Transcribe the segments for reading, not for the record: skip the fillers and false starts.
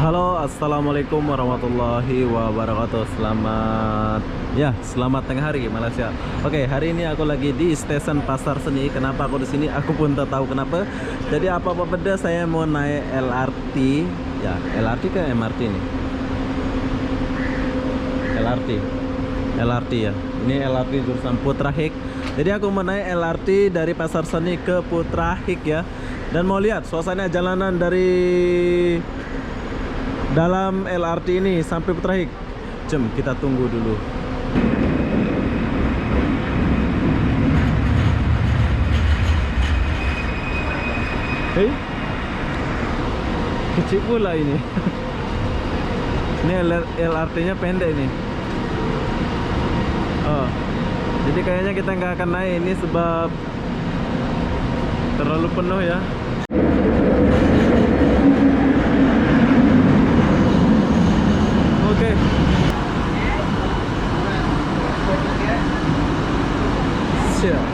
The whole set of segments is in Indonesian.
Halo, assalamualaikum warahmatullahi wabarakatuh. Selamat tengah hari Malaysia. Oke, hari ini aku lagi di stasiun Pasar Seni. Kenapa aku di sini? Aku pun tak tahu kenapa. Jadi apa-apa beda saya mau naik LRT. Ya, LRT ke MRT ini? LRT ya. Ini LRT jurusan Putra Hik. Jadi aku mau naik LRT dari Pasar Seni ke Putra Hik ya. Dan mau lihat suasana jalanan dari dalam LRT ini sampai Putra Hik. Jom kita tunggu dulu. Hei, kecil pula ini. Ini LRT-nya pendek ini. Oh, jadi kayaknya kita nggak akan naik ini sebab terlalu penuh ya. Oke. Siap.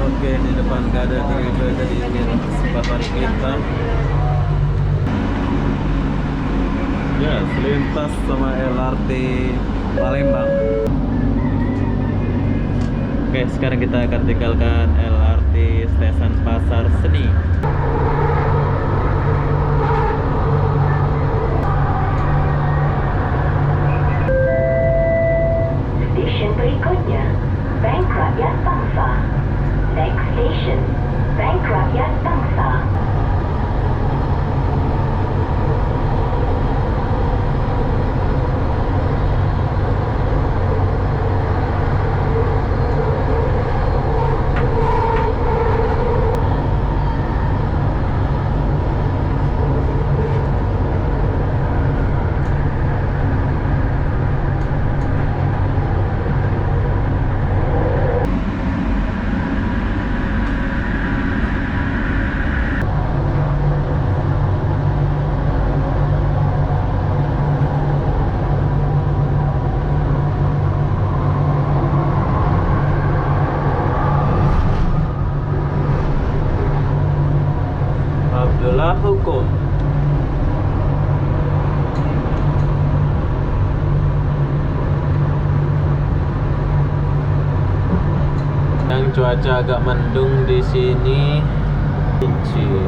Oke, di depan nggak ada tiga, jadi ini kesempatan kita. Ya, selintas sama LRT Palembang. Oke, sekarang kita akan tinggalkan LRT stasiun Pasar Seni. Stasiun berikutnya, Bank Rakyat Bangsa. Next station, Bank Rakyat Bangsa. Abdullah Hukum. Yang cuaca agak mendung di sini. Kecil.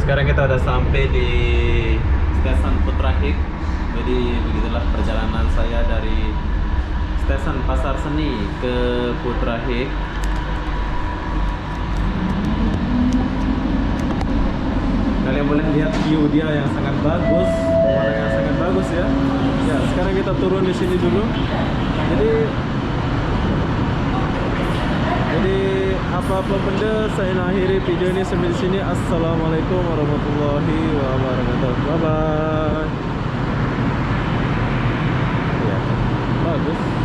sekarang kita udah sampai di stasiun Putrahik. Jadi begitulah perjalanan saya dari stasiun Pasar Seni ke Putrahik. Kalian boleh lihat view dia yang sangat bagus, pemandangan yang sangat bagus ya. Ya, sekarang kita turun di sini dulu. Jadi apa-apa benda saya akhiri video ini sampai di sini. Assalamualaikum warahmatullahi wabarakatuh. Bye bye. Ya, bagus.